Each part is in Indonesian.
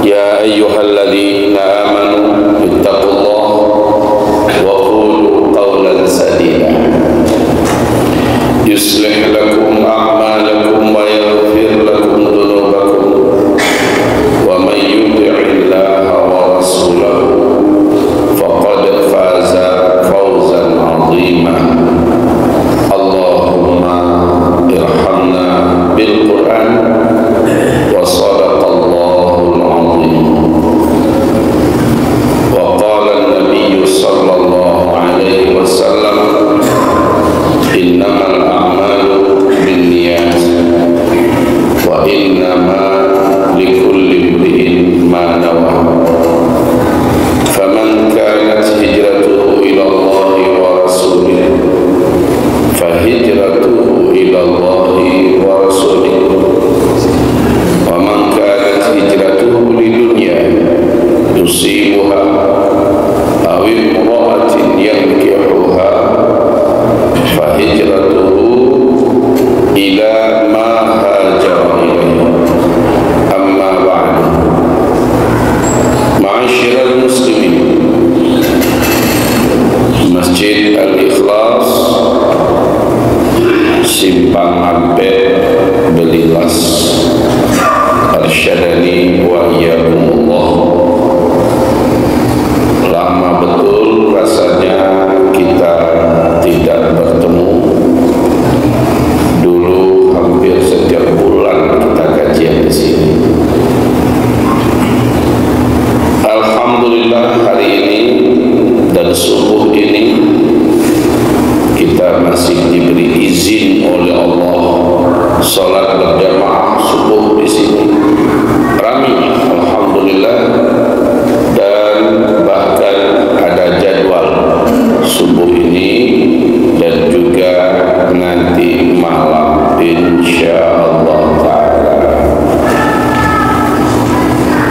يا أيها الذين آمنوا اتقوا الله وقولوا قولا سديدا يصلح لكم أعمالكم ويغفر لكم ذنوبكم ومن يطع الله ورسوله فقد فاز فوزا عظيما. اللهم ارحمنا بالقرآن وصدق الله العظيم. وقال النبي صلى الله عليه وسلم إنما الأعمال بالنيات وإنما لكل امرئ ما نوى فمن كانت هجرته إلى الله ورسوله فهجرته إلى الله ورسوله ومن كانت هجرته لدنيا يصيبها أو امرأة ينكحها فهجرته إلى ما هاجر إليه. أما بعد، معاشر المسلمين، Masjid Al-Ikhlas, Simpang Ampet, Belilas, Arsyadani wa iyyakumullah. Lama betul rasanya kita tidak bertemu. Dulu hampir setiap bulan kita kajian di sini. Alhamdulillah hari ini dan subuh ini kita masih diberi izin oleh Allah salat berjamaah subuh di sini. Ramai, alhamdulillah, dan bahkan ada jadwal subuh ini dan juga nanti malam insyaallah taala.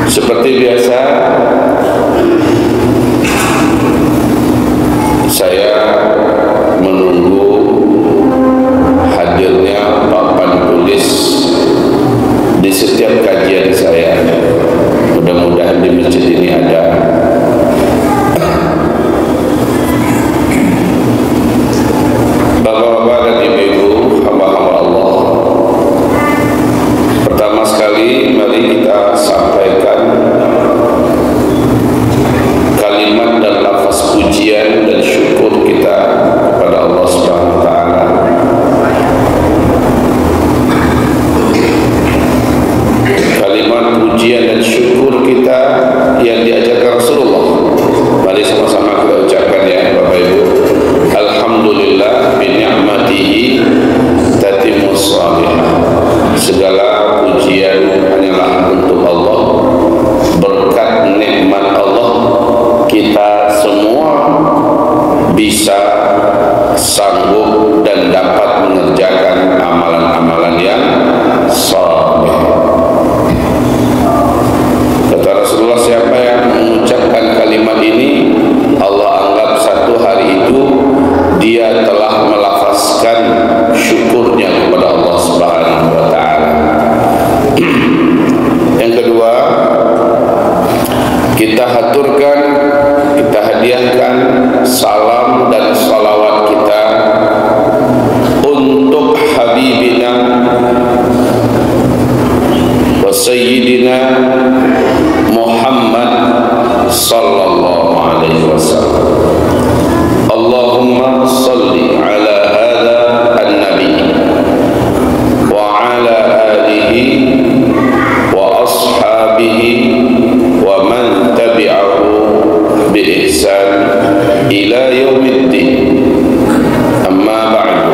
Seperti biasa, saya menunggu hadirnya papan tulis di setiap kajian saya. Mudah-mudahan di masjid ini ada. Bapak-bapak dan ibu-ibu, hamba-hamba Allah, pertama sekali mari kita sampaikan kalimat dan lafaz pujian dan syukur kita kepada Allah Subhanahu wa taala. Kalimat pujian dan syukur kita yang diajarkan Rasulullah. Mari sama-sama kita ucapkan ya Bapak Ibu. Alhamdulillah bi ni'matihi tatimmus shalihah. Segala pujian hanyalah untuk Allah. Berkat nikmat Allah kita semua bisa sanggup dan dapat mengerjakan amalan-amalan yang saleh. Kata Rasulullah, siapa yang mengucapkan kalimat ini, Allah anggap satu hari itu dia telah melafazkan syukurnya kepada Allah Subhanahu wa taala. Yang kedua, kita haturkan, kita hadiahkan salam dan salawat kita untuk Habibina wa Sayyidina Muhammad sallallahu alaihi wasallam. Allahumma salli ala hadha an-nabi wa ala alihi wa ashabihi wa man tabi'ahu bi ihsan ila yaumiddin. Amma ba'du.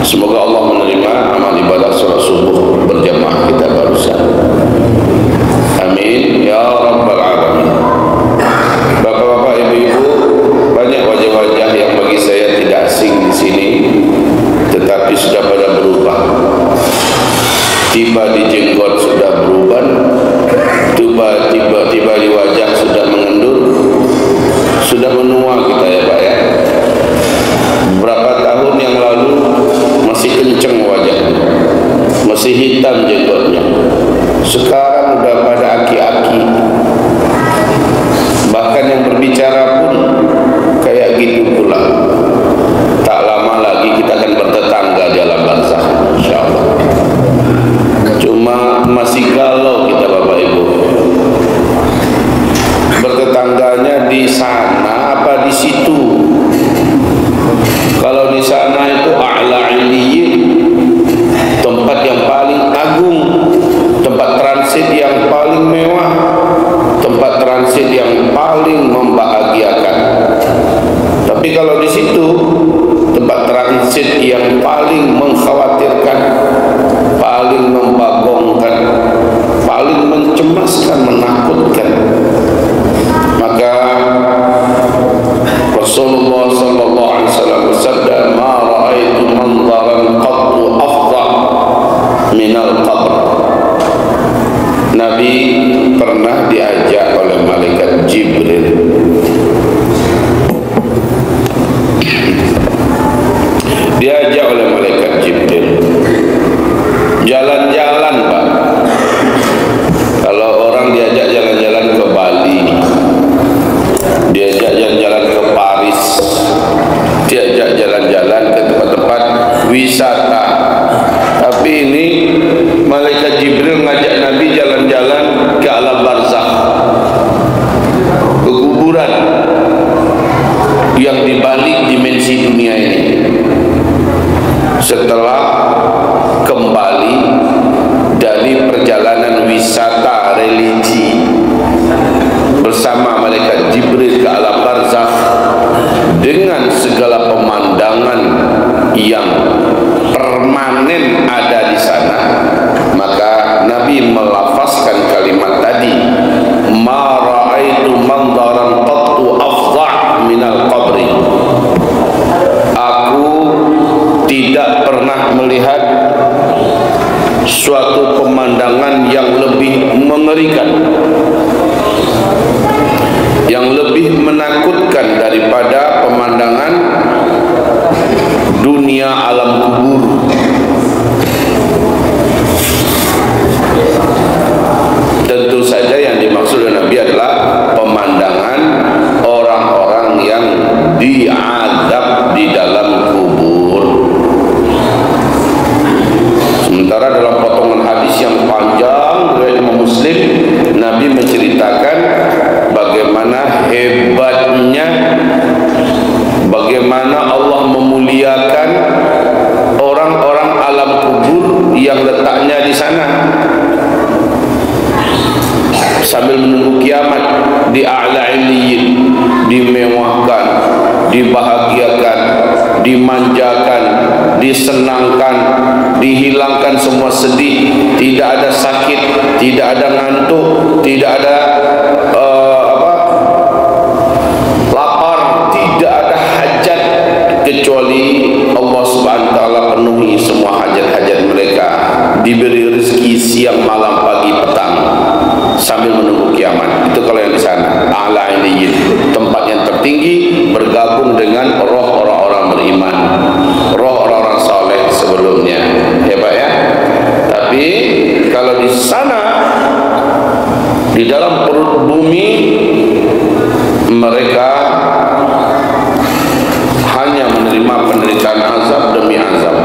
Semoga Allah menerima amal ibadah salat subuh berjamaah kita barusan. Amin. diajak jalan-jalan ke tempat-tempat wisata. Tapi ini malaikat Jibril ngajak Nabi jalan-jalan ke alam barzakh, ke kuburan yang di balik dimensi dunia ini. Setelah kembali dari perjalanan wisata religi bersama malaikat Jibril ke alam barzakh dengan segala pemandangan yang permanen ada di sana, maka Nabi melafazkan kalimat tadi, ma ra'aitu manzaran qattu afdha' minal qabri. Aku tidak pernah melihat suatu pemandangan yang lebih mengerikan, yang lebih menakutkan daripada pemandangan dunia alam kubur. Tentu saja yang dimaksud oleh Nabi adalah pemandangan orang-orang yang diazab di dalam kubur. Sementara dalam potongan hadis yang panjang riwayat Imam Muslim, Nabi menceritakan bagaimana hebatnya, bagaimana Allah memuliakan orang-orang alam kubur yang letaknya di sana. Sambil menunggu kiamat, di a'la illiyin, dimewahkan, dibahagiakan, dimanjakan, disenangkan, dihilangkan semua sedih, tidak ada sakit, tidak ada ngantuk, tidak ada lapar, tidak ada hajat, kecuali Allah Subhanahu wa taala penuhi semua hajat-hajat mereka, diberi rezeki siang malam pagi petang sambil menunggu kiamat. Itu kalau yang di sana a'la illiyin, tempat yang tertinggi, bergabung dengan roh orang-orang beriman, roh orang-orang saleh sebelumnya. Hebat ya. Tapi kalau di sana, di dalam perut bumi, mereka hanya menerima penderitaan azab demi azab.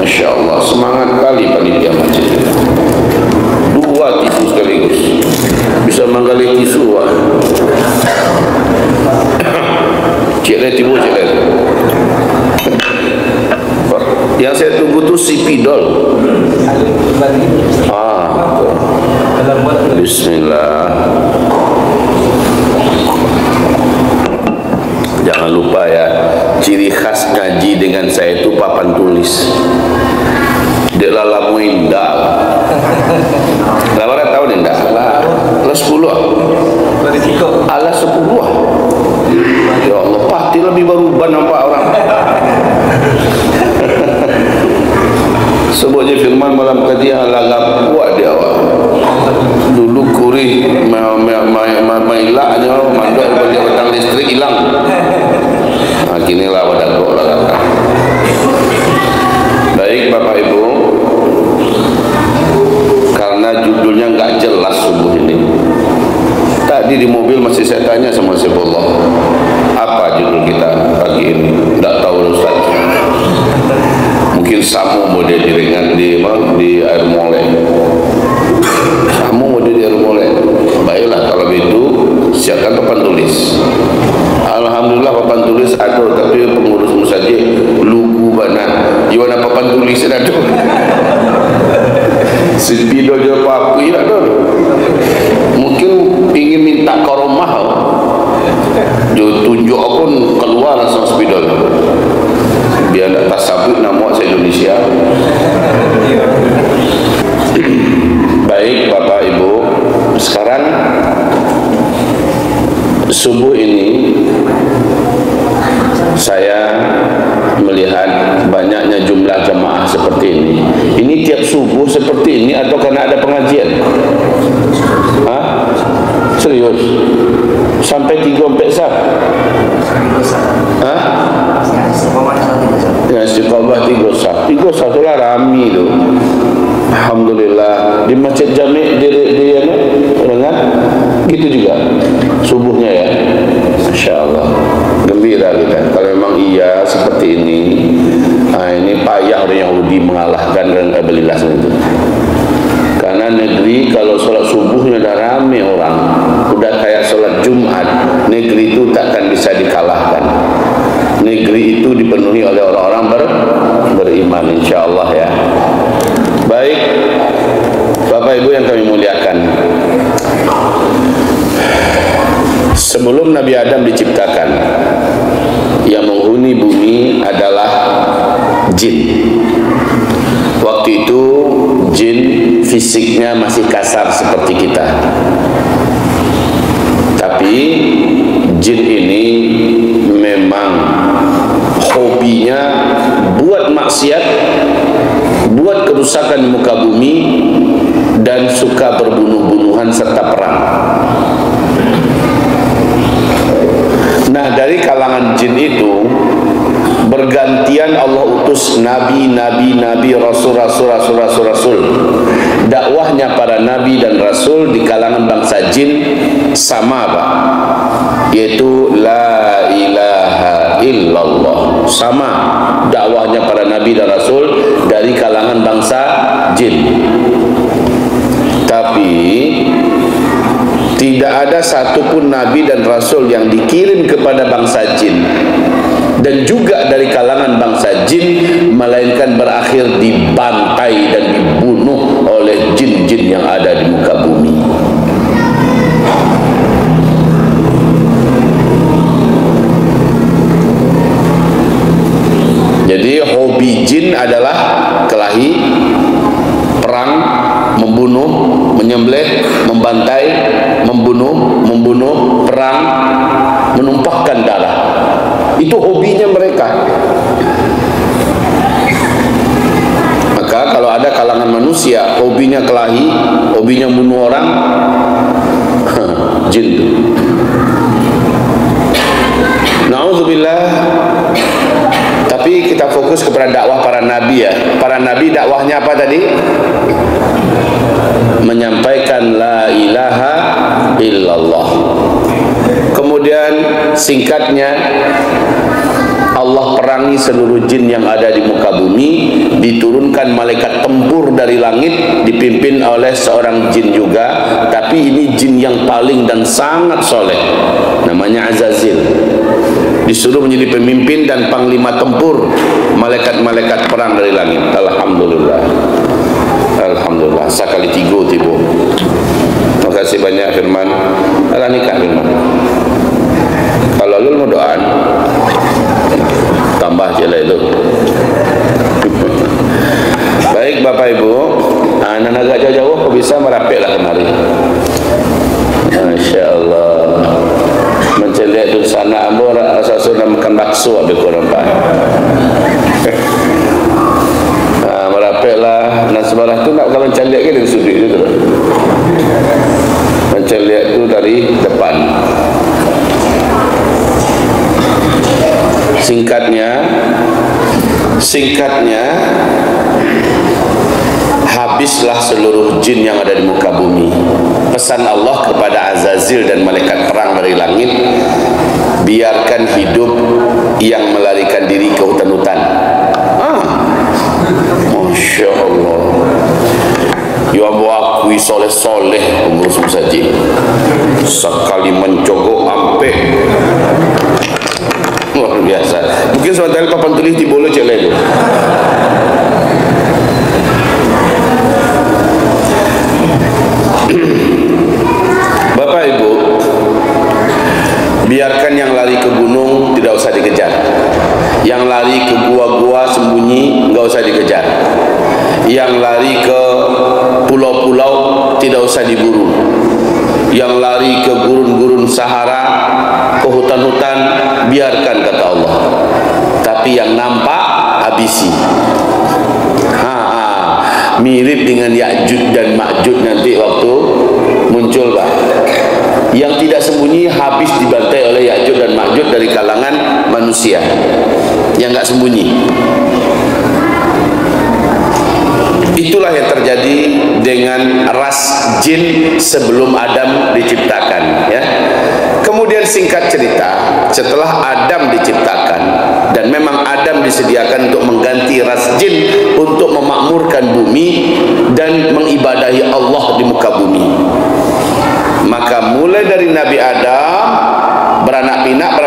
Masya Allah, semangat kali panitia masjid. Dua tisu sekaligus, bisa menggali tisu. Cik Le tibu, Cik Le. Yang saya tunggu tu Sipidol. Bismillah. Jangan lupa ya, ciri khas ngaji dengan saya itu papan tulis. Dia lalu indah. Lama tahu indah. Lah 10. Ala 10. Ya Allah, pasti lebih baruban nampak orang. Sebutnya firman malam tadi alagap kuat dia awak. Dulu kurih mailaknya mandok balik batang listrik hilang. Kini lah wadah kok lah kata. Baik Bapak Ibu, karena judulnya enggak jelas subuh ini. Tadi di mobil masih saya tanya sama Sifullah, apa judul kita pagi ini? Enggak tahu Ustaz. Mungkin Samu mau dia diringan di air molek. Samu mau dia di air molek. Baiklah kalau begitu siapkan papan tulis. Alhamdulillah papan tulis ada, tapi pengurus musajid lugu bana. Gimana papan tulis ada? Sepido je papi ada. Mungkin ingin minta karomah. Tunjuk pun keluar langsung spidol. Biar tak tasabut nama saya Indonesia. Baik Bapak Ibu, sekarang subuh ini saya melihat banyaknya jumlah jemaah seperti ini. Ini tiap subuh seperti ini atau karena ada pengajian? Hah? Serius? Sampai 3 sah? Hah? Ya, istiqamah 3 sah. 3 sah tu lah rami tu. Alhamdulillah. Di masjid Jami' di dengan gitu juga subuhnya ya. Masya Allah, gembira kita. seperti ini. Ini payah orang Yahudi mengalahkan dan Belilah itu. Karena negeri kalau sholat subuhnya dah ramai orang, udah kayak sholat Jumat, negeri itu takkan bisa dikalahkan. Negeri itu dipenuhi oleh orang-orang beriman, insya-Allah ya. Baik, Bapak Ibu yang kami muliakan, sebelum Nabi Adam diciptakan, yang menghuni bumi adalah jin. Waktu itu jin fisiknya masih kasar seperti kita, tapi jin ini memang hobinya buat maksiat, buat kerusakan di muka bumi, dan suka berbunuh-bunuhan serta perang. Nah, dari kalangan jin itu bergantian Allah utus nabi, rasul. Dakwahnya para nabi dan rasul di kalangan bangsa jin sama apa? Yaitu la ilaha illallah. Sama dakwahnya para nabi dan rasul dari kalangan bangsa jin. Tapi tidak ada satupun nabi dan rasul yang dikirim kepada bangsa jin dan juga dari kalangan bangsa jin melainkan berakhir dibantai dan dibunuh oleh jin-jin yang ada di muka bumi. Jadi hobi jin adalah kelahi, perang, membunuh, menyembelih, membantai, membunuh, perang, menumpahkan darah. Itu hobinya mereka. Maka kalau ada kalangan manusia hobinya kelahi, hobinya bunuh orang, jin itu. Na'udzubillah. Tapi kita fokus kepada dakwah para nabi ya. Para nabi dakwahnya apa tadi? Menyampaikan la ilaha illallah. Kemudian singkatnya, Allah perangi seluruh jin yang ada di muka bumi, diturunkan malaikat tempur dari langit dipimpin oleh seorang jin juga, tapi ini jin yang paling dan sangat soleh, namanya Azazil. Disuruh menjadi pemimpin dan panglima tempur malaikat-malaikat perang dari langit. Alhamdulillah, alhamdulillah. Sekali tiga tiba. Terima kasih banyak Firman. Alah nikah Firman. Kalau lu mau doa, tambah je lah itu. Baik Bapak Ibu, anak agak jauh-jauh kau bisa merapik lah kemari. Masya Allah. Menceliak tu sana ambo rasa sudah makan bakso habis korang pak. Merapik lah. Nah sebarang tu nak kalau menceliak ke dari sudut itu. Menceliak tu dari depan. Singkatnya habislah seluruh jin yang ada di muka bumi. Pesan Allah kepada Azazil dan malaikat perang dari langit, biarkan hidup yang melarikan diri ke hutan-hutan. Masya Allah. Ya aku soleh-soleh pengurus masjid, sekali mencogok ampe luar biasa. Mungkin sementara papan tulis di bola cek lain. Bapak Ibu, biarkan yang lari ke gunung tidak usah dikejar, yang lari ke gua-gua sembunyi nggak usah dikejar, yang lari ke pulau-pulau tidak usah diburu, yang lari ke gurun-gurun Sahara, ke hutan-hutan, biarkan kata Allah. Tapi yang nampak habisi. Mirip dengan Ya'juj dan Ma'juj nanti waktu muncul Pak. Yang tidak sembunyi habis dibantai oleh Ya'juj dan Ma'juj dari kalangan manusia. Yang enggak sembunyi. Itulah yang terjadi dengan ras jin sebelum Adam diciptakan ya. Kemudian singkat cerita, setelah Adam diciptakan dan memang Adam disediakan untuk mengganti ras jin untuk memakmurkan bumi dan mengibadahi Allah di muka bumi. Maka mulai dari Nabi Adam beranak pinak,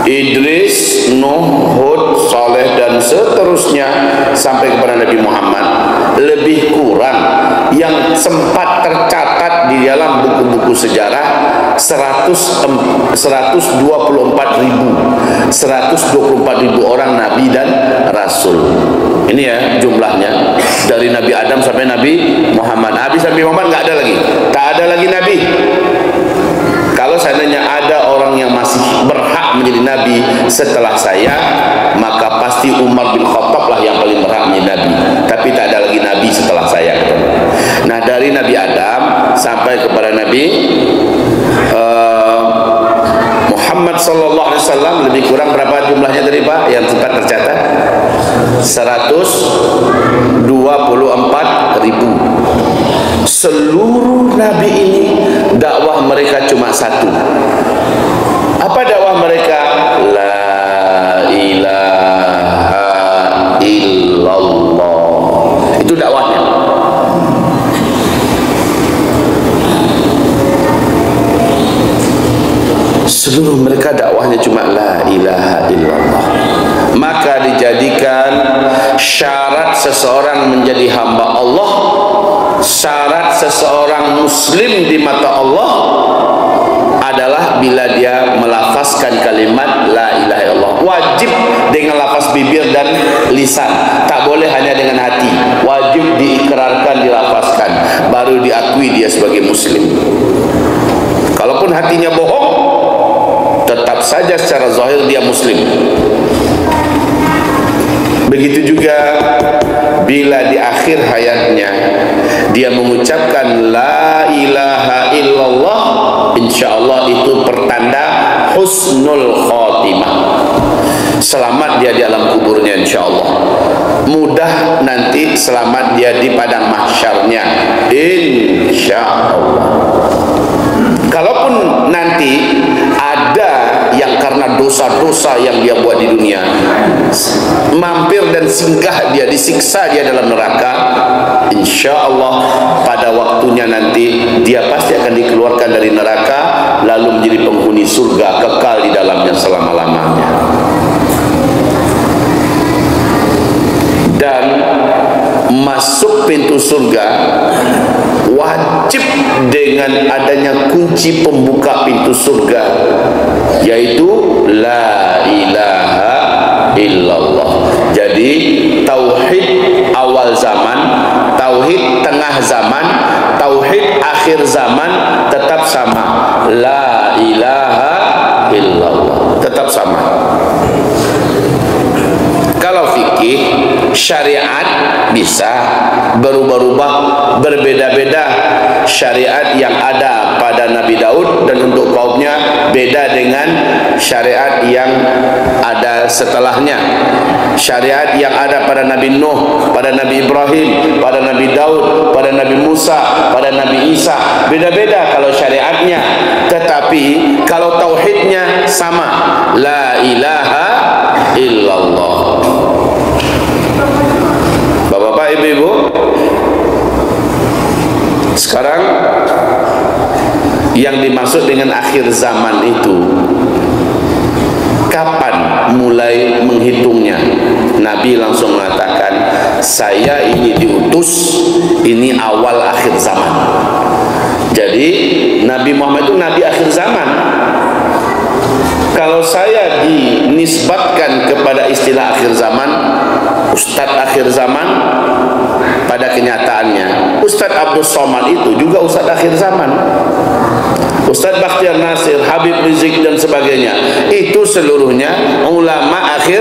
Idris, Nuh, Hud, Saleh dan seterusnya sampai kepada Nabi Muhammad, lebih kurang yang sempat tercatat di dalam buku-buku sejarah 124.000 orang Nabi dan Rasul. Ini ya jumlahnya, dari Nabi Adam sampai Nabi Muhammad. Habis Nabi Muhammad nggak ada lagi, tak ada lagi Nabi. Kalau seandainya ada orang yang masih berhak menjadi Nabi setelah saya, maka pasti Umar bin Khattab lah yang paling berhak menjadi Nabi. Tapi tak ada lagi Nabi setelah saya. Nah, dari Nabi Adam sampai kepada Nabi Muhammad sallallahu alaihi wasallam, lebih kurang berapa jumlahnya tadi Pak yang sempat tercatat? 124.000. Seluruh nabi ini dakwah mereka cuma satu. Apa dakwah mereka? La ilaha illallah. Itu dakwahnya. Seluruh mereka dakwahnya cuma la ilaha illallah. Maka dijadikan syarat seseorang menjadi hamba Allah, syarat seseorang muslim di mata Allah adalah bila dia melafazkan kalimat la ilaha illallah. Wajib dengan lafaz bibir dan lisan, tak boleh hanya dengan hati. Wajib diikrarkan, dilafazkan, baru diakui dia sebagai muslim. Kalaupun hatinya bohong, tetap saja secara zahir dia muslim. Begitu juga bila di akhir hayatnya dia mengucapkan la ilaha illallah, insyaallah itu pertanda husnul khotimah. Selamat dia di alam kuburnya insyaallah. Mudah nanti selamat dia di padang mahsyarnya insyaallah. Kalaupun nanti ada yang karena dosa-dosa yang dia buat di dunia mampir dan singgah dia, disiksa dia dalam neraka, insya Allah pada waktunya nanti dia pasti akan dikeluarkan dari neraka lalu menjadi penghuni surga kekal di dalamnya selama-lamanya. Dan masuk pintu surga wajib dengan adanya kunci pembuka pintu surga, yaitu la ilaha illallah. Jadi tauhid awal zaman, tauhid tengah zaman, tauhid akhir zaman tetap sama. La ilaha illallah tetap sama. Kalau fikih syariat bisa berubah-ubah, berbeda-beda. Syariat yang ada pada Nabi Daud dan untuk kaumnya beda dengan syariat yang ada setelahnya. Syariat yang ada pada Nabi Nuh, pada Nabi Ibrahim, pada Nabi Daud, pada Nabi Musa, pada Nabi Isa, beda-beda kalau syariatnya. Tetapi kalau tauhidnya sama, la ilaha illallah. Bapak-bapak, ibu-ibu, sekarang yang dimaksud dengan akhir zaman itu kapan mulai menghitungnya? Nabi langsung mengatakan, saya ini diutus, ini awal akhir zaman. Jadi Nabi Muhammad itu Nabi akhir zaman. Kalau saya dinisbatkan kepada istilah akhir zaman, Ustadz akhir zaman, pada kenyataannya Ustadz Abdul Somad itu juga Ustadz akhir zaman. Ustadz Bakhtiar Nasir, Habib Rizik dan sebagainya, itu seluruhnya ulama akhir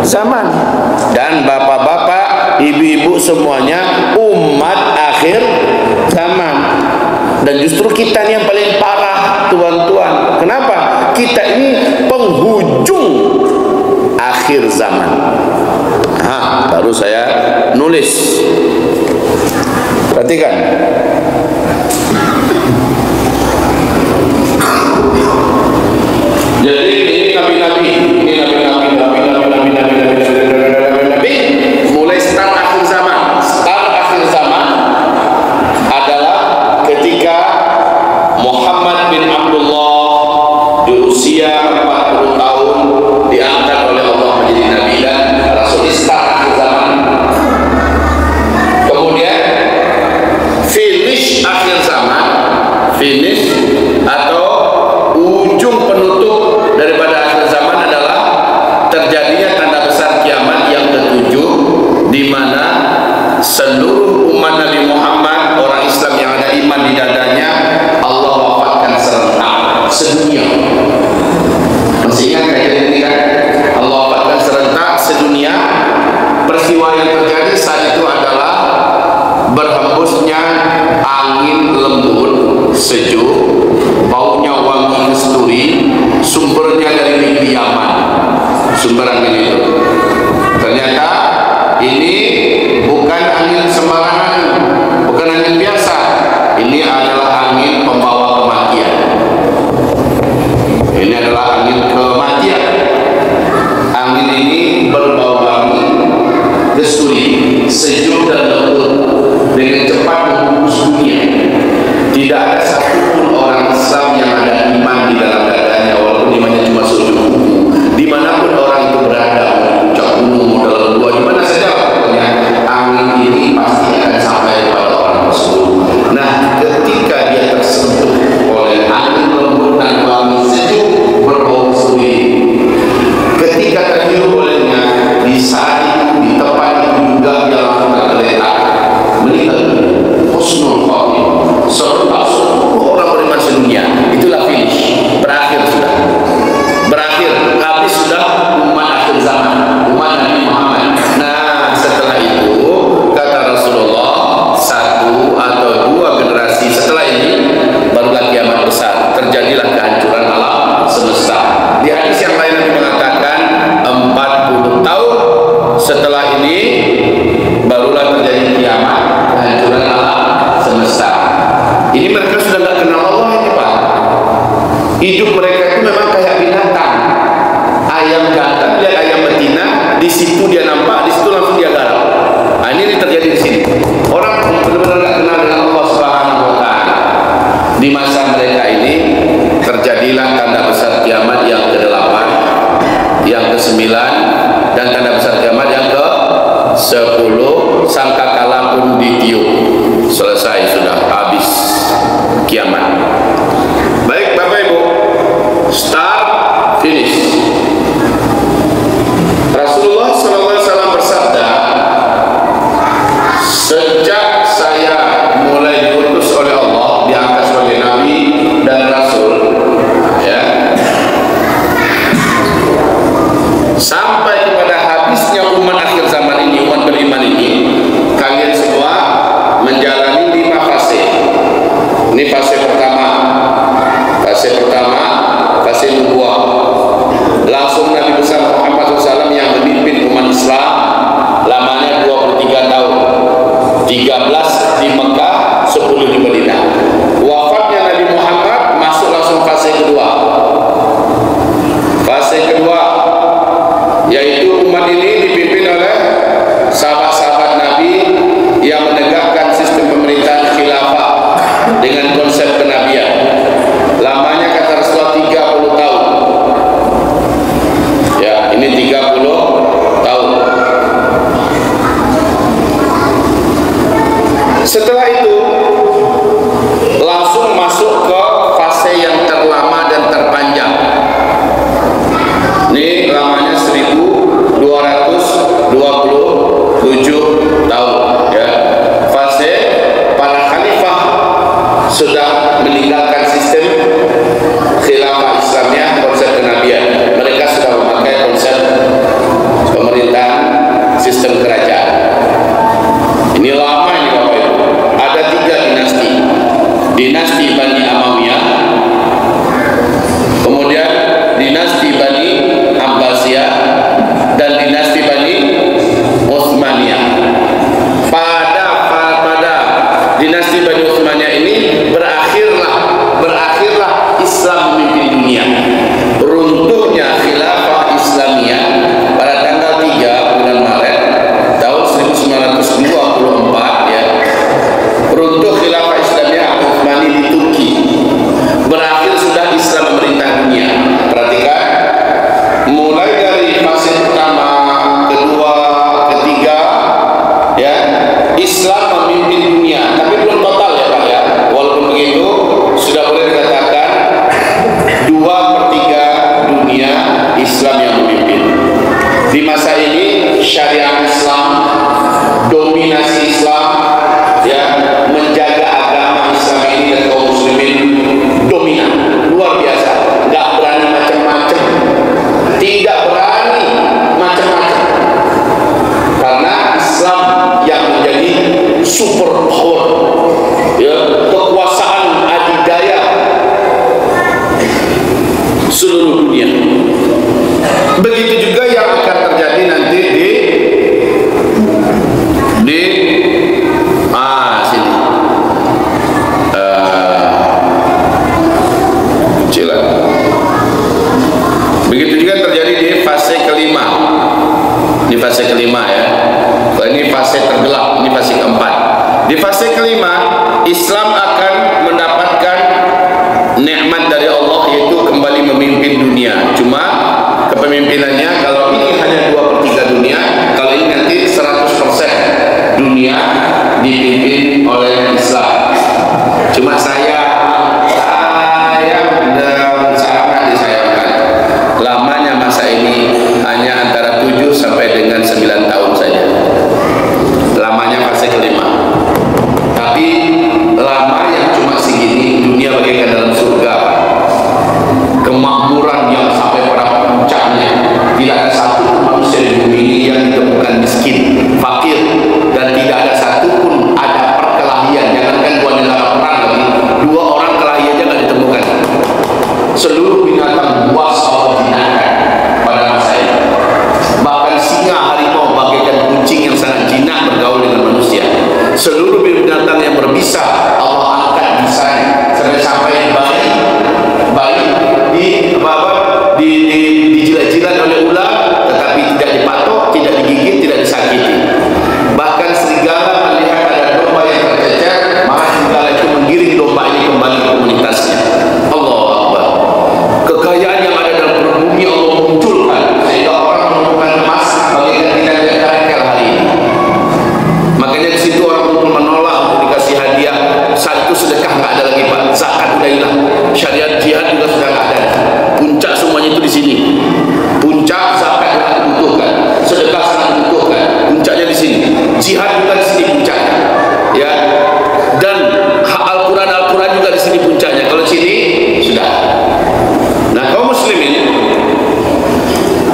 zaman. Dan bapak-bapak, ibu-ibu semuanya umat akhir zaman. Dan justru kita ini yang paling parah, tuan-tuan. Kenapa? Kita ini penghujung akhir zaman. Baru saya nulis. Perhatikan. Jadi ini Nabi nabi-nabi, ini nabi-nabi, mulai start akhir zaman. Start akhir zaman adalah ketika Muhammad bin Abdullah di usia 40 tahun diangkat oleh Allah menjadi nabi dan rasul. Start akhir zaman. Kemudian finish akhir zaman, finish atau ujung penutup daripada akhir zaman adalah terjadinya tanda besar kiamat yang ketujuh, di mana seluruh umat Nabi Muhammad, orang Islam yang ada iman di dadanya, Allah wafatkan serentak sedunia. Masih ingat kajian ini kan? Allah wafatkan serentak sedunia. Peristiwa yang terjadi saat itu adalah berhembusnya angin lembut sejuk, baunya wangi kesturi, sumbernya dari negeri Yaman. Sumber angin itu ternyata ini bukan angin sembarangan, bukan angin biasa. Ini adalah angin pembawa kematian. Ini adalah angin kematian. Angin ini berbau wangi kesturi, sejuk dan lembut, dengan cepat menghembus dunia. Tidak ada satupun orang Islam yang ada iman di dalam dadanya, walaupun imannya cuma sejuk. Dimanapun orang itu berada, puncak gunung, dalam gua, di mana saja, pokoknya angin ini pasti akan sampai kepada orang tersebut. Nah, ketika dia tersentuh oleh angin lembut dan wangi sejuk berbau kesturi, ketika terhirup olehnya, di saat itu, di tempat itu juga dia langsung tergeletak, meninggal. Husnul khotimah, seluruh orang beriman sedunia. Itulah finish, berakhir sudah, berakhir, habis sudah umat akhir zaman, umat Nabi Muhammad. Nah, setelah itu kata Rasulullah, satu atau dua generasi setelah ini barulah kiamat besar, terjadilah kehancuran alam semesta. Di hadis yang lain Nabi mengatakan 40 tahun setelah ini barulah terjadi kiamat, kehancuran alam semesta. Ini mereka sudah tidak kenal Allah ini Pak. Hidup mereka itu memang kayak binatang. Ayam jantan lihat ayam betina, di situ dia nampak, di situ langsung dia garap. Nah, ini terjadi di sini. Orang benar-benar tidak kenal dengan Allah Subhanahu Wa Taala. Di masa mereka ini terjadilah tanda besar kiamat yang ke-8, yang ke-9, dan tanda besar kiamat yang ke-10. Sangkakala pun ditiup. Selesai sudah, habis kiamat. Baik Bapak Ibu, start, finish. Rasulullah SAW bersabda, sejak saya mulai diutus oleh Allah, diangkat sebagai Nabi dan Rasul, ya, sampai kepada habisnya umat akhir zaman ini, umat beriman ini, kalian semua menjalani 5 fase. Ini fase pertama. Fase pertama, fase nubuah. Langsung Nabi besar Muhammad SAW yang memimpin umat Islam lamanya 23 tahun. 13 di Mekah, 10 di Madinah. Wafatnya Nabi Muhammad masuk langsung fase kedua. Fase kedua yaitu umat ini dipimpin oleh sahabat-sahabat Nabi yang menegakkan sistem pemerintahan khilafah dengan konsep kenabian. Lamanya kata Rasulullah 30 tahun. Ya, ini 30 tahun. Setelah itu langsung masuk ke fase yang terlama dan terpanjang. Ini lamanya 1227 tahun, ya. Fase para khalifah sudah meninggalkan sistem khilafah Islamnya, konsep kenabian. Mereka sudah memakai konsep pemerintahan sistem kerajaan. Ini lama ini Bapak Ibu. Ada 3 dinasti. Dinasti Bani Amawiyah, kemudian dinasti Bani Abbasiyah, dan dinasti Bani Utsmaniyah. super power, ya, kekuasaan adidaya seluruh dunia. Begitu juga yang akan terjadi nanti di sini kecilan. Begitu juga terjadi di fase kelima. Di fase kelima, ya. Ini fase tergelap, ini fase keempat. Di fase kelima, Islam akan mendapatkan nikmat dari Allah, yaitu kembali memimpin dunia. Cuma kepemimpinannya kalau ini hanya 2/3 dunia, kalau ini nanti 100% dunia dipimpin oleh Islam. Cuma saya dan sangat disayangkan, lamanya masa ini hanya antara 7 sampai dengan 9 tahun saja. Lamanya fase kelima. Tapi lama yang cuma segini, dunia bagaikan dalam surga. Kemakmuran yang sampai pada puncaknya. Tidak ada satu manusia di bumi ini yang ditemukan miskin, fakir, dan tidak ada satu pun ada perkelahian. Jangankan wanita perang lagi, 2 orang kelahi aja nggak ditemukan. Seluruh binatang buas Allah jinakkan pada masa ini. Bahkan singa, harimau bagaikan kucing yang sangat jinak bergaul dengan manusia. Seluruh binatang yang berbisa Allah angkat bisanya sampai bayi dijilat-jilat oleh ular, tetapi tidak dipatok, tidak digigit, tidak disakiti. Bahkan serigala melihat ada domba yang tercecer, maka serigala itu menggiring domba ini kembali ke komunitasnya. Allahu Akbar. Kekayaan yang ada dalam bumi Allah munculkan sehingga orang menemukan emas bagaikan tidak ada karkel hari ini. Makanya di situ orang pun menolak untuk dikasih hadiah. Saat itu sedekah nggak ada lagi, Pak. Zakat udah hilang. Syariat jihad juga sudah nggak ada. Puncak semuanya itu di sini. Puncak zakat sangat dibutuhkan, sedekah sangat dibutuhkan. Puncaknya di sini. Jihad juga di sini puncaknya. Ya. Dan Al-Quran juga di sini puncaknya. Kalau sini sudah. Nah, kaum muslimin.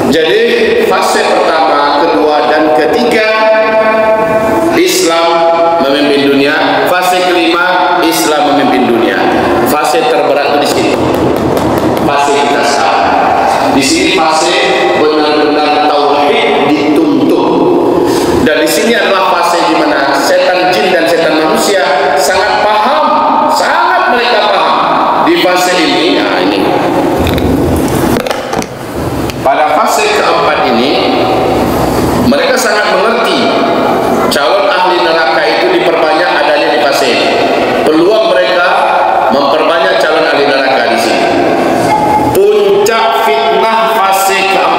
Jadi fase pertama, kedua, dan ketiga Islam memimpin dunia. Fase kelima Islam memimpin dunia. Fase terberat itu di sini. Fase kita sekarang. Di sini fase benar-benar tauhid dituntut. Dan di sini adalah fase di mana setan jin dan setan manusia sangat paham, sangat mereka paham. Di fase ini, nah ini. Pada fase keempat ini, mereka sangat mengerti calon ahli neraka itu diperbanyak adanya di fase ini. Peluang mereka memperbanyak calon ahli neraka di sini. Puncak fitnah fase keempat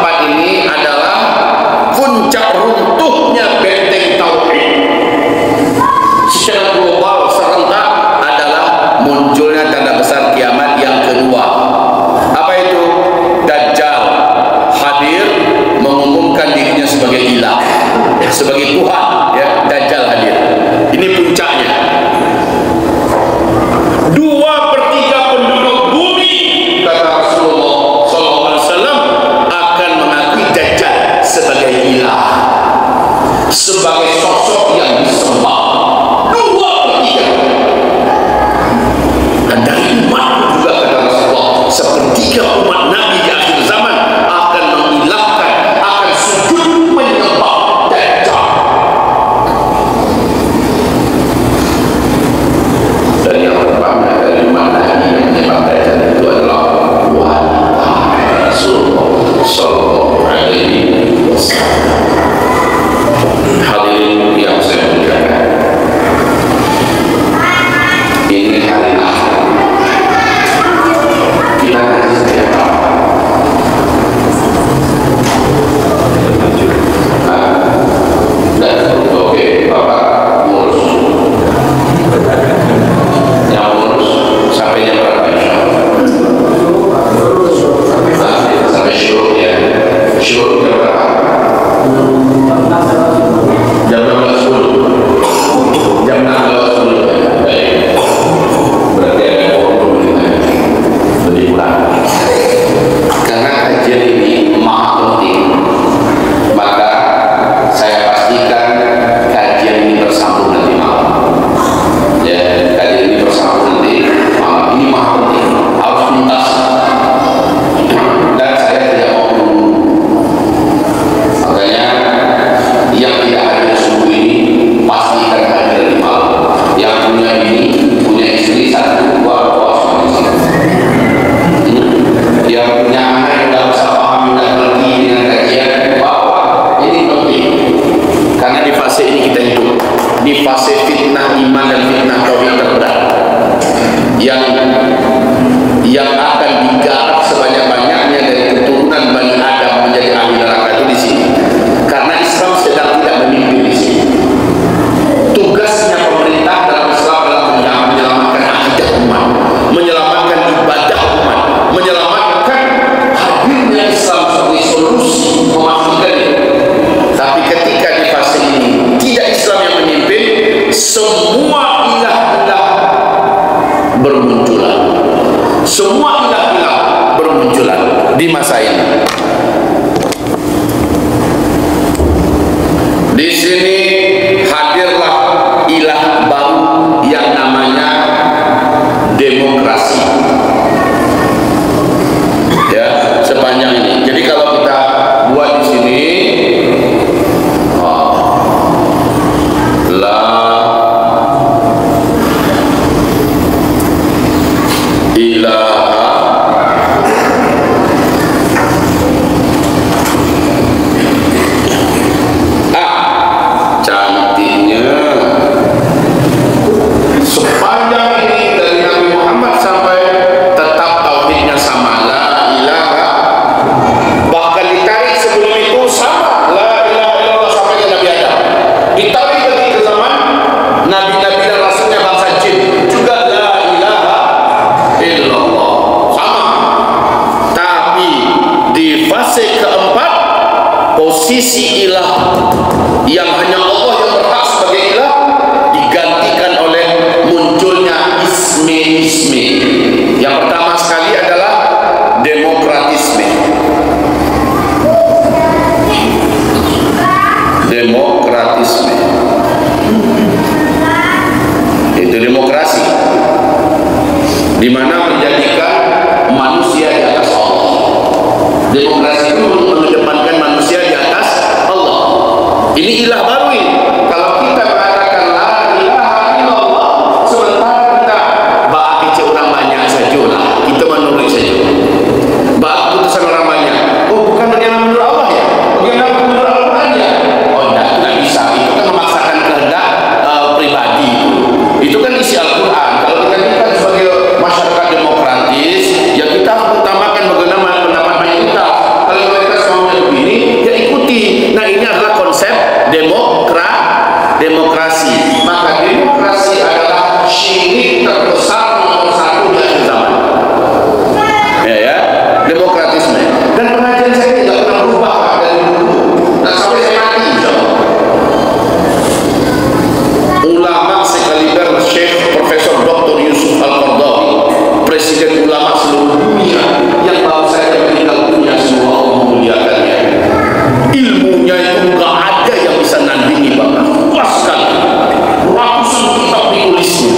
Di sini hadirlah ilah baru yang namanya demokrasi. Ya, sepanjang ini. Jadi kalau kita buat di sini la ilaha cantiknya sepanjang ini dari Nabi Muhammad sampai tetap tauhidnya sama, la ilaha, bahkan ditarik sebelum itu sama, la ilaha illallah sampai ke Nabi Adam, ditarik lagi ke zaman Nabi-Nabi dan Rasulnya bangsa jin juga la ilaha illallah sama. Tapi di fase keempat, posisi ilah yang hanya Allah yang berhak sebagai ilah digantikan oleh munculnya isme-isme. Yang pertama sekali adalah demokratisme. Demokratisme itu demokrasi, di mana menjadikan manusia di atas Allah. Demokrasi itu mengedepankan manusia di atas Allah. Ini ilah baru ini. Kalau kita mengatakan la ilaha illallah, sementara kita bak kecil orang banyak saja lah, kita menurut saja bak putusan orang banyak. Oh, bukan bagaimana menurut Allah ya, bagaimana menurut Al-Quran ya. Oh tidak bisa, itu kan memaksakan kehendak pribadi. Itu kan isi Al-Quran. Kalau kita kan sebagai masyarakat demokratis, ya kita harus utamakan bagaimana pendapat banyak kita. Kalau mereka semuanya begini, ya ikuti. Nah, ini adalah konsep demokrasi. Maka demokrasi adalah syirik terbesar nomor satu di akhir zaman. Ya, demokratisme. Dan pengajian saya tidak pernah berubah dari dulu. Dan sampai saya mati, insyaallah. Ulama sekaliber Syekh Profesor Dr. Yusuf Al-Qaradawi, presiden ulama seluruh dunia yang baru saja meninggal dunia, semua Allah memuliakannya. Ilmunya itu enggak ada yang bisa nandingi, Bapak. Puas sekali. Ratusan kitab ditulisnya.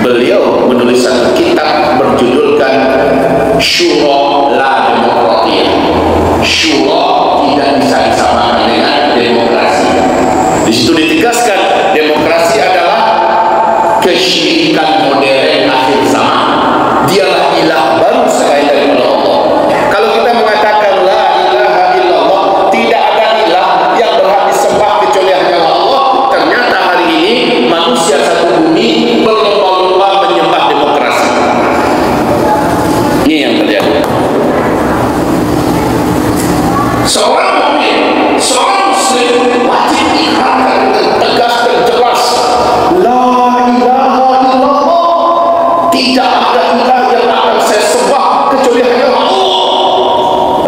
Beliau menulis satu kitab berjudulkan Syura la Demokratia. Syura tidak bisa disamakan dengan demokrasi. Di situ ditegaskan demokrasi adalah kesyirikan modern akhir zaman. Dialah ilah baru selain daripada Allah. Kalau kita mengatakan la ilaha illallah, tidak ada ilah yang berhak disembah kecuali hanya Allah, ternyata hari ini manusia satu bumi berlomba-lomba menyembah demokrasi. Ini yang terjadi. Seorang mukmin, seorang muslim wajib ikrarkan dengan tegas dan jelas, la ilaha illallah, tidak ada ilah yang akan saya sembah kecuali hanya Allah.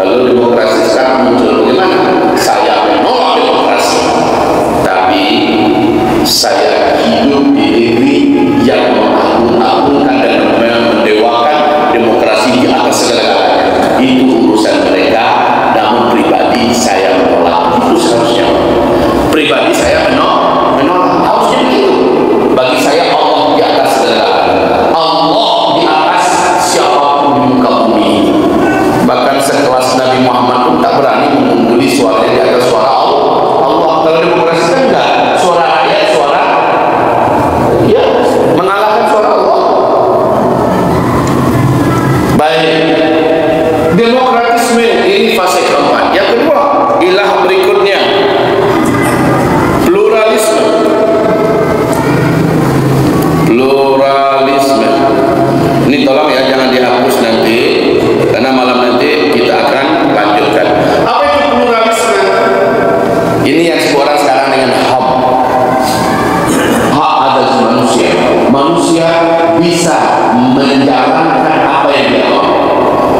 Lalu demokrasi sekarang muncul bagaimana? Saya menolak demokrasi, tapi saya hidup di negeri yang mengagung-agungkan dan mendewakan demokrasi di atas segala-galanya. Itu urusan mereka, namun pribadi saya menolak. Itu seharusnya pribadi saya menolak. Harusnya begitu. Bagi saya Allah di atas segala-galanya. Allah di atas siapapun di muka bumi. Bahkan sekelas Nabi Muhammad pun tak berani mengungguli suaranya di atas suara Allah. Kalau demokrasi kan enggak, suara rakyat, suara ya mengalahkan suara Allah. Baik, demokratisme ini fase keempat. Yang kedua, ilah berikutnya pluralisme. Pluralisme ini tolong ya, jangan dihapus nanti, karena malam nanti kita akan lanjutkan. Apa itu pluralisme? Ini yang disebut orang sekarang dengan HAM, hak asasi manusia. Manusia bisa menjalankan apa yang dia mau.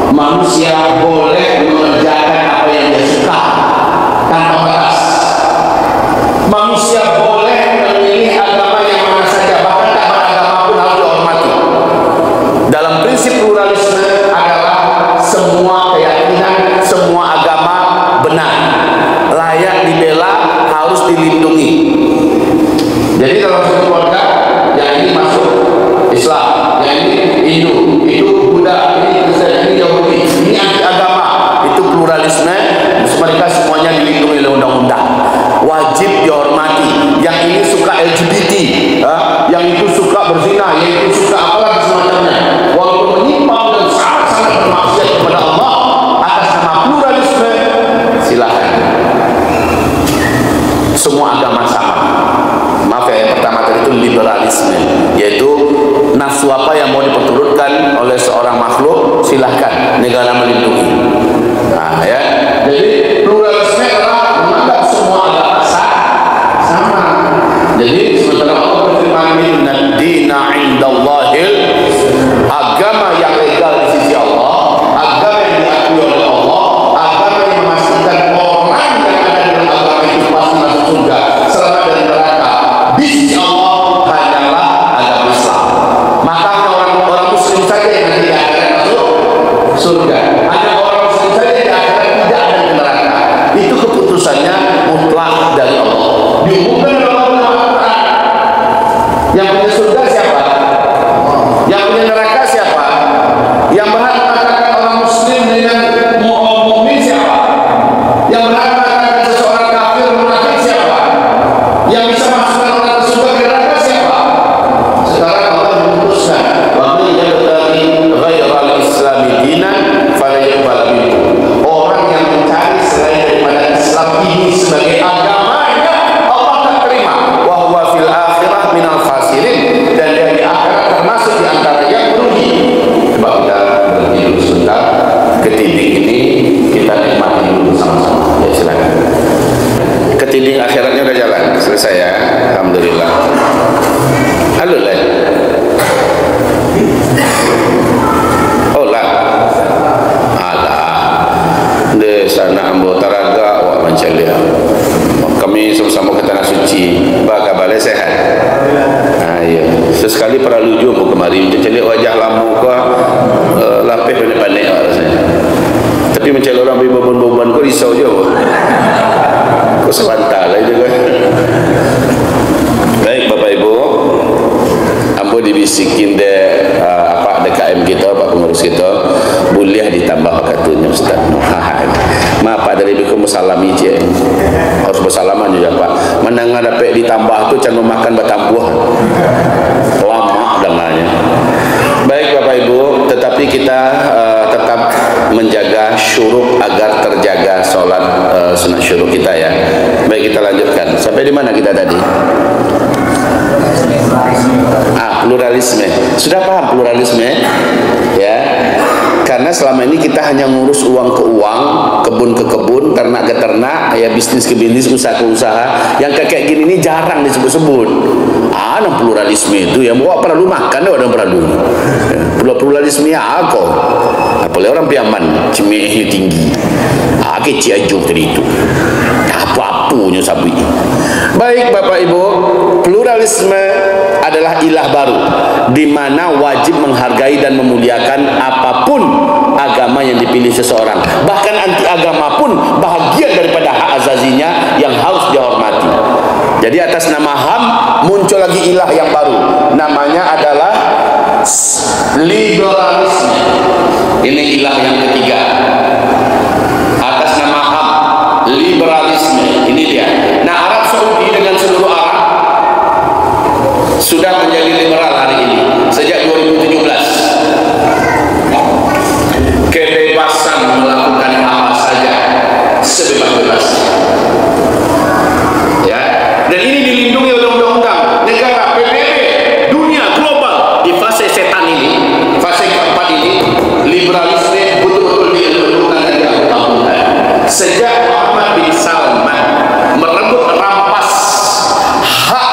Manusia boleh mengerjakan apa yang dia suka tanpa batas. Manusia boleh memilih agama yang mana saja, bahkan tak beragama pun harus dihormati. Dalam prinsip pluralisme adalah semua keyakinan, semua agama benar, layak dibela, harus dilihat pluralisme, mereka semuanya dilindungi oleh undang-undang, wajib dihormati. Yang ini suka LGBT, yang itu suka berzina, yang itu suka apalah semacamnya, walaupun menyimpang dan sangat-sangat bermaksiat kepada Allah, atas nama pluralisme silakan. Semua agama sama. Maaf ya, yang pertama tadi itu liberalisme, yaitu nafsu apa yang mau diperturutkan oleh seorang makhluk silahkan, negara melindungi. Nah ya, jadi pluralisme adalah menganggap semua agama sama. Jadi sementara Allah berfirman, inna dina indallahil, agama yang legal di sisi Allah, agama yang diakui oleh Allah, agama yang memastikan orang yang ada dalam agama itu pasti masuk surga, selamat dari neraka di sisi Allah, hanyalah agama Islam. Maka orang muslim saja yang nanti akan masuk surga, hanya orang muslim saja yang akan tidak ada di neraka. Itu keputusannya mutlak dari Allah, diumumkan oleh Allah. Yang punya surga siapa? Yang punya neraka siapa? Yang berhak mengatakan orang muslim dengan mukmin siapa? Yang berhak mengatakan seseorang kafir munafik siapa? Yang bisa masukkan orang ke surga ke neraka siapa? Sekarang Allah memutuskan, wa man yabtaghi ghairal islami dinan fala yuqbal minhu. Orang yang mencari selain daripada Islam ini sebagai agamanya, Allah tak terima. Wa huwa fil akhirah minal khasirin, dan dia di akhirat termasuk di antara yang merugi. Coba kita berhenti dulu sebentar, ketinding ini kita nikmati dulu sama-sama. Ya silakan. Ketinding akhiratnya udah jalan, selesai ya, alhamdulillah. Halo lah. Oh lah. Alah. De sana ambo taraga wa mancalia. Kami sama-sama ke tanah suci. Baga balai sehat. Ayo. Sesekali para luju mau kemari mencari wajah lamu ko lapis pandai-pandai rasanya. Tapi mencari orang beban-beban ko risau je. Ko sebentar lah juga. Baik Bapak Ibu, ambo dibisikin apa DKM kita, Pak Pengurus kita, boleh ditambah katanya Ustaz. Maaf Pak, dari bikum salami je. Harus bersalaman juga Pak. Mendengar dapat ditambah tu jangan memakan batambuh. Lama dengannya. Baik Bapak Ibu, tetapi kita tetap menjaga syuruk agar terjaga solat sunat syuruk kita ya. Baik, kita lanjutkan. Sampai di mana kita tadi? Pluralisme. Sudah paham pluralisme? Ya. Karena selama ini kita hanya ngurus uang ke uang, kebun ke kebun, ternak ke ternak, ya bisnis ke bisnis, usaha ke usaha. Yang kayak gini ini jarang disebut-sebut. Pluralisme itu ya, mau apa lalu makan orang perlu. Pluralisme ya aku. Apalagi orang piaman, cemehnya tinggi. Kecil aja tadi itu. Apa-apanya sabi. Baik Bapak Ibu, pluralisme adalah ilah baru di mana wajib menghargai dan memuliakan apapun agama yang dipilih seseorang. Bahkan anti agama pun bahagian daripada hak azazinya yang harus dihormati. Jadi atas nama HAM muncul lagi ilah yang baru. Namanya adalah liberalisme. Ini ilah yang ketiga. Atas nama HAM, liberalisme. Ini dia. Nah, Arab Saudi dengan seluruh Arab sudah menjadi liberal hari ini sejak 2017. Kebebasan melakukan apa saja sebebas-bebas. Ya, dan ini dilindungi oleh undang-undang negara, PBB, dunia, global. Di fase setan ini, fase keempat ini, liberalisme betul-betul dilakukan dan dilakukan. Sejak Muhammad bin Salman merebut rampas hak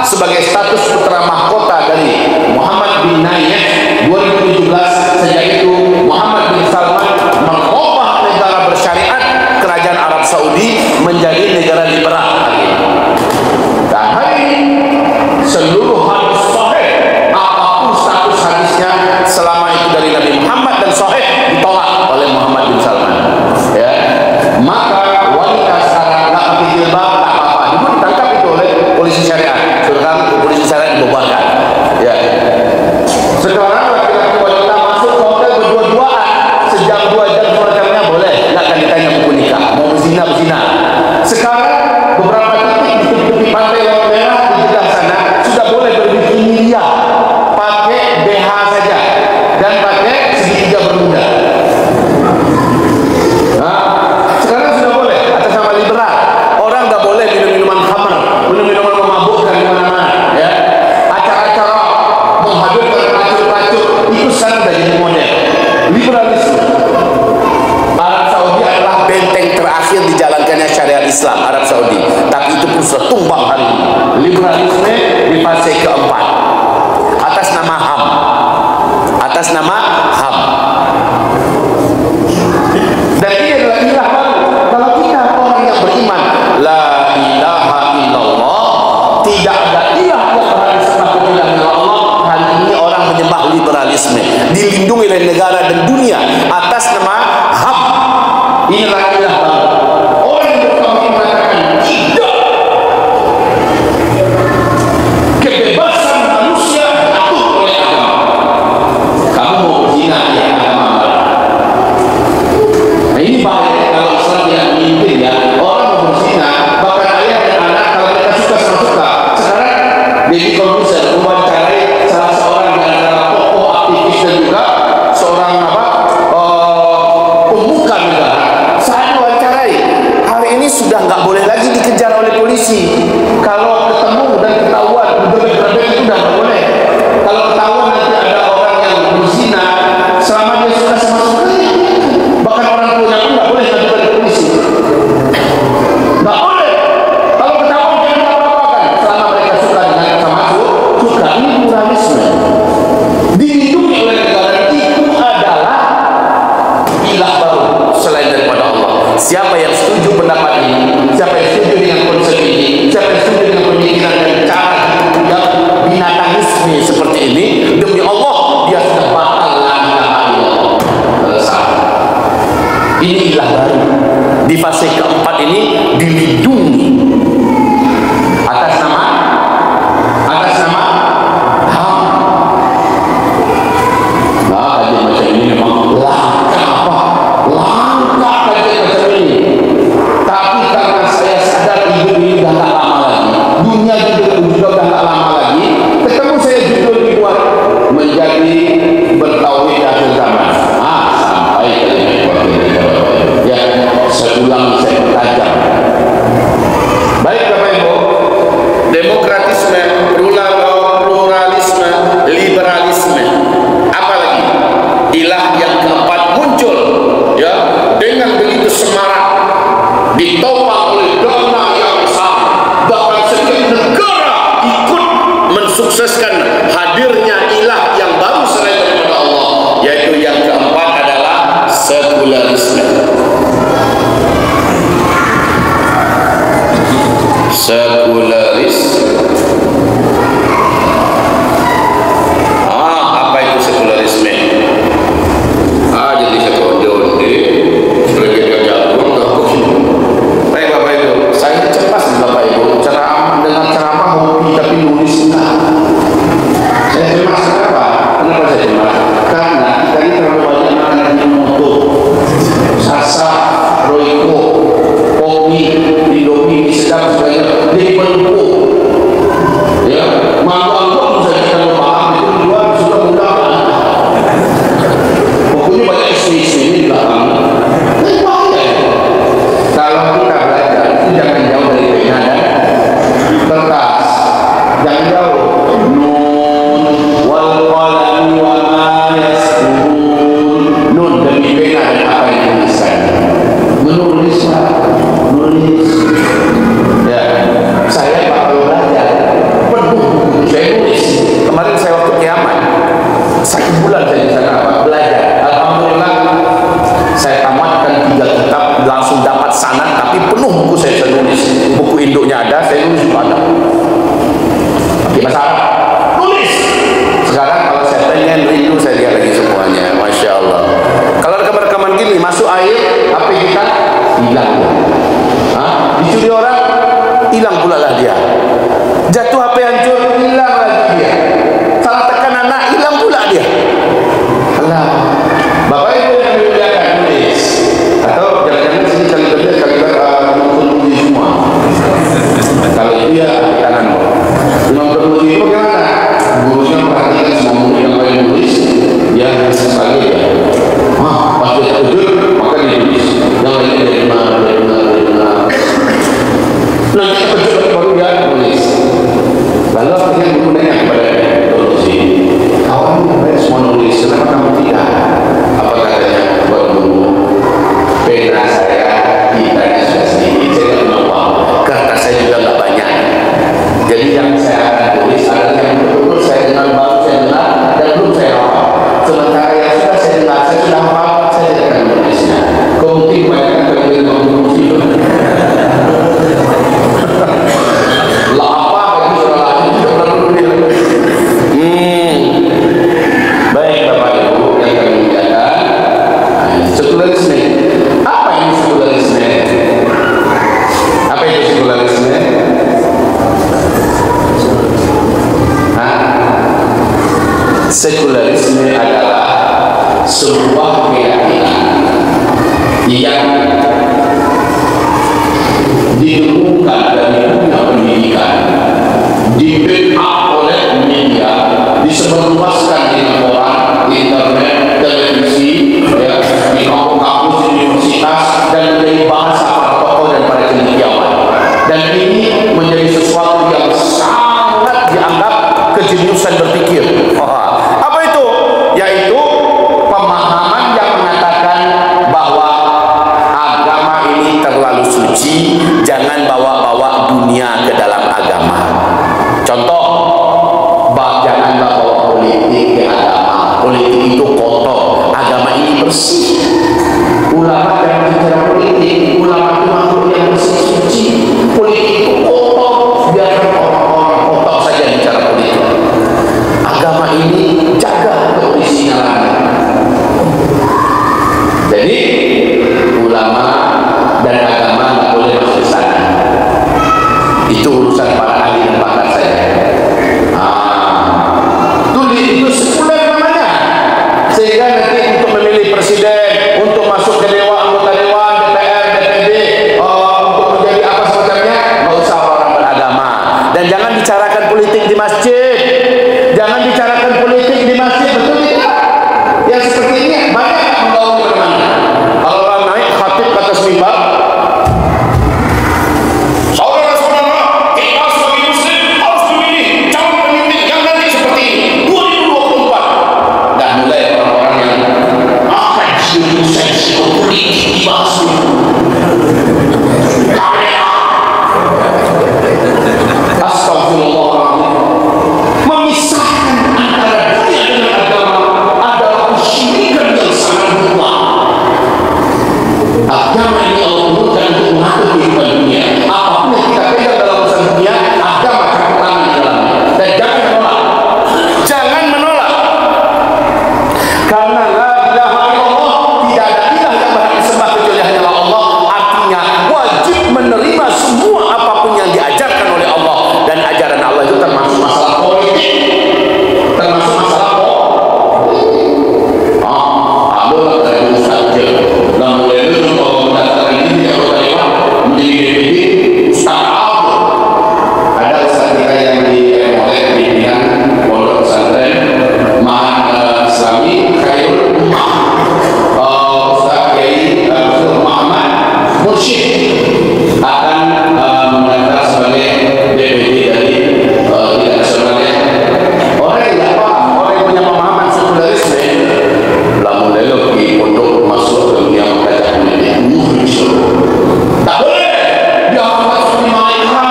sebagai status putra mahkota dari Muhammad bin Nayef 2017, sejak itu Muhammad bin Salman mengubah negara bersyariat kerajaan Arab Saudi menjadi negara liberal hari ini. Dan hari ini seluruh hadis sahih, apapun status hadisnya selama itu dari Nabi Muhammad dan sahih, ditolak oleh Muhammad bin Salman. Ya, maka wanita sekarang nggak pakai jilbab nggak apa-apa, itu ditangkap itu oleh polisi syariat. Sekarang polisi syariat dibubarkan. Ya. Sekarang laki-laki wanita masuk hotel berdua-duaan sejam 2 jam semacamnya boleh, nggak akan ditanya bukunya. terakhir dijalankannya syariat Islam Arab Saudi, tapi itu pun sudah tumbang hari ini. Liberalisme di fase keempat atas nama HAM, atas nama HAM. Dan ini adalah ilah baru. Kalau kita orang yang beriman, la ilaha illallah, tidak ada ilah yang berhak disembah kecuali Allah. Hari ini orang menyembah liberalisme, dilindungi oleh negara dan dunia atas nama HAM. Inilah ilah baru. Orang yang berkata mengatakan tidak, kebebasan manusia diatur oleh agama. Kamu mau berzina ya agama. Nah ini bahaya kalau Islam yang memimpin ya. Orang mau berzina, bahkan ayah dan anak kalau mereka suka-suka. Sekarang Deddy Corbuzier mewawancarai salah seorang di antara tokoh aktivis dan juga seorang pemuka negara. Saya wawancarai, hari ini sudah nggak boleh lagi dikejar oleh polisi. Kalau ketemu dan ketahuan berbeda-beda itu sudah nggak boleh. Kalau ketahuan nanti ada orang yang berzina, selama dia suka sama sukanya, bahkan orang tuanya pun nggak boleh ngajukan ke polisi. Nggak boleh. Kalau ketahuan dia tidak apa-apakan, selama mereka suka dengan sama suka. Ini pluralisme. Dilindungi oleh negara. Itu adalah ilah baru selain daripada Allah. Siapa yang setuju pendapat ini, siapa yang setuju dengan konsep ini, siapa yang setuju dengan pemikiran dan cara hidup yang binatamisme seperti ini, demi Allah dia sudah batal la ilaha illallah. Ini ilah baru di fase keempat ini, dilindungi atas nama HAM. Nah, kajian macam ini memang langka kajian macam ini. Tapi karena saya sadar hidup ini dah tak lama lagi, dunia juga dah tak lama lagi, ketemu saya judul dibuat menjadi bertauhid akhir zaman. Sampai ya, saya ulangi, saya bertajam. Baik Bapak Ibu, demokratisme, pluralisme, liberalisme, apalagi ilah yang keempat muncul ya dengan begitu semarak, ditopang oleh dana yang besar, bahkan setiap negara ikut mensukseskan hadirnya ilah yang baru selain daripada Allah, yaitu yang keempat adalah sekularisme. Apa itu sekularisme? Jadi saya onde-onde sebagai jagung dah begini. Baik Bapak Ibu, saya cepat Bapak Ibu, dengan ceramah hobi tapi nulis enggak. Saya cemas kenapa? Kenapa saya cemas? Karena kita ini terlalu banyak makan minum motor, Sasa, Royco, kopi, Indomie, sedap sebagainya, jadi penumpuk. Ya, mangkuk bisa kita memaham itu juga sudah mudah. Pokoknya banyak istri-istri ini di belakang. Kalau kita belajar itu jangan jauh dari pena dan kertas, jangan jauh. Nun wal qalami wa ma yasturun. Nun demi pena dan apa yang dituliskan. Menulis nulis. Ya, saya bakal belajar penuh. Saya nulis. Kemarin saya waktu kiamat 1 bulan saya di sana belajar. Alhamdulillah saya tamatkan 3 kitab, langsung dapat sanad, tapi penuh buku saya nulis. Buku induknya ada, saya nulis juga ada. Tapi masalah nulis. Sekarang kalau saya pengen rindu, saya lihat lagi semuanya. Masya Allah. Kalau rekaman-rekaman gini masuk air, HP kita hilang. Dicuri orang, hilang pula lah dia. Jatuh HP hancur, hilang lagi dia. Salah tekan anak, hilang pula dia. Allah. Bapak Ibu yang dimuliakan, nulis. Atau jangan-jangan sini kali kerja, kali mengundi semua. Kalau itu ya kanan. Imam Termuji itu bagaimana? Gurunya perhatikan semua murid yang lain nulis, dia sekali ya. Pasti terkejut, maka ditulis. Yang lainnya dari mana. Nanti terkejut baru dia nulis. sekularisme adalah sebuah keyakinan yang didengungkan dari dunia pendidikan, di-backup oleh media, disebarluaskan di koran, internet, televisi, ya, di kampus-kampus, universitas, dan menjadi bahasa para tokoh dan para cendekiawan. Dan ini menjadi sesuatu yang sangat dianggap kejeniusan berpikir. Apa itu? Yaitu pemahaman yang mengatakan bahwa agama ini terlalu suci, jangan bawa-bawa dunia ke dalam agama. Contoh, jangan bawa politik ke agama. Politik itu kotor, agama ini bersih. Ulama jangan bicara politik, ulama itu makhluk yang bersih suci. Politik itu kotor, biarkan orang-orang kotor saja bicara politik. Agama ini jaga keorisinalannya. Jadi ulama dan agama tidak boleh masuk sana. Itu urusan para ahli dan pakar saja. Itu sekuler namanya. Sehingga nanti untuk memilih presiden, untuk masuk ke dewan, anggota dewan, DPR, DPD, untuk menjadi apa semacamnya, nggak usah orang beragama. Dan jangan bicarakan politik di masjid. Jangan bicarakan politik di masjid, betul tidak? Yang seperti ini banyak membawa kemana? Kalau orang naik khatib ke atas mimbar, saudara-saudara, kita sebagai muslim harus memilih calon pemimpin yang nanti seperti ini 2024. Dan mulai orang-orang yang akan sensi politik dibahas astagfirullahaladzim. Memisahkan antara dunia dengan agama adalah kesyirikan yang sangat besar. Agama ini Allah turunkan untuk mengatur kehidupan dunia. Apapun yang kita pegang dalam urusan dunia, agama campur tangan di dalamnya. Dan jangan menolak. Jangan menolak. Karena la ilaha illallah, tidak ada ilah yang berhak disembah kecuali hanyalah Allah. Artinya wajib menerima semua apapun yang diajarkan oleh Allah. Dan ajaran Allah itu termasuk masalah politik, termasuk masalah boleh dari saja. Dan mulai dulu kalau mendaftarkan diri atau Taiwan menjadi DPD Ustaz Abu. Ada Ustaz kita yang oleh pimpinan pondok pesantren Mahat Islami Khairul Ummah, Ustaz Kiai Muhammad Mursyid akan mendaftar sebagai DPD dari tidak nasionalnya. Orang yang tidak paham, orang yang punya pemahaman sekularisme, lamun lelo pergi pondok masuk ke dunia membaca politik, tak boleh. Dia harus masuk di malaikat,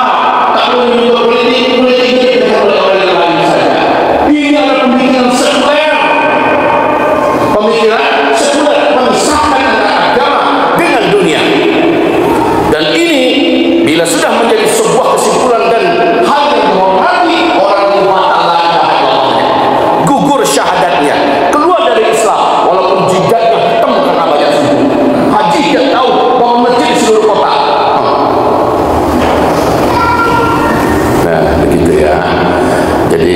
tak boleh menyebut politik. Politik itu dipegang oleh orang yang lain saja. Ini adalah pemikiran sekuler, pemikiran sekuler, memisahkan antara agama dengan dunia. Dan ini bila sudah menjadi sebuah kesimpulan dan hal yang menghormati orang yang gugur syahadatnya, keluar dari Islam walaupun jidatnya hitam karena banyak subuh. Haji dia tahu bahwa masjid di seluruh kota. Nah begitu ya. Jadi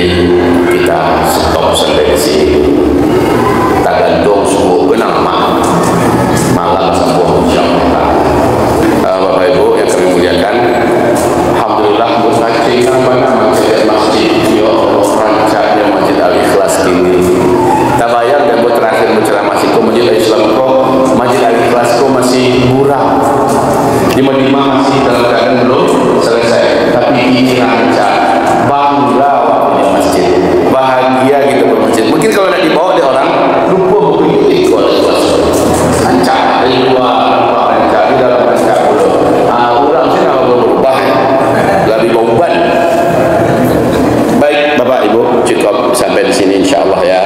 kita stop sampai di sini. Tak gantung subuh benang malam sebuah insyaallah. Bapak Ibu yang kami muliakan, alhamdulillah bersaksikan mana masjid ya Allah rancanya Masjid Al-Ikhlas ini. Tak bayar dan buat terakhir berceramah situ Masjid Al-Islam kok Masjid Al-Ikhlas kok masih murah. Lima masih dalam keadaan belum selesai. Tapi ini rancang bangga waktunya masjid. Bahagia gitu bermasjid. Mungkin kalau nak dibawa di orang lupa begitu kalau Ikhlas. Rancang dari luar rancang di dalam rancang belum. Orang sih nak berubah lebih beban. Baik Bapak Ibu, cukup sampai di sini insyaallah ya.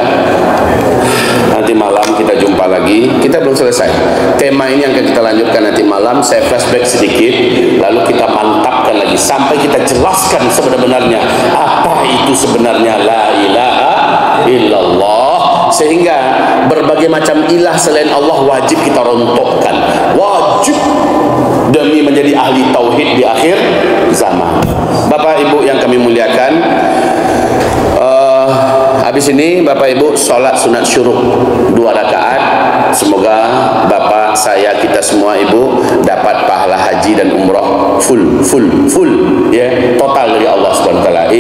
Nanti malam kita jumpa lagi. Kita belum selesai. Tema ini yang akan kita lanjutkan nanti malam. Saya flashback sedikit, lalu kita mantapkan lagi sampai kita jelaskan sebenarnya apa itu sebenarnya la ilaha illallah. Sehingga berbagai macam ilah selain Allah wajib kita rontokkan. Wajib demi menjadi ahli tauhid di akhir zaman. Bapak Ibu yang kami muliakan, habis Habis ini Bapak Ibu solat sunat syuruk 2 rakaat. Semoga Bapak, saya, kita semua Ibu dapat pahala haji dan umrah full ya, total dari Allah Subhanahu wa taala.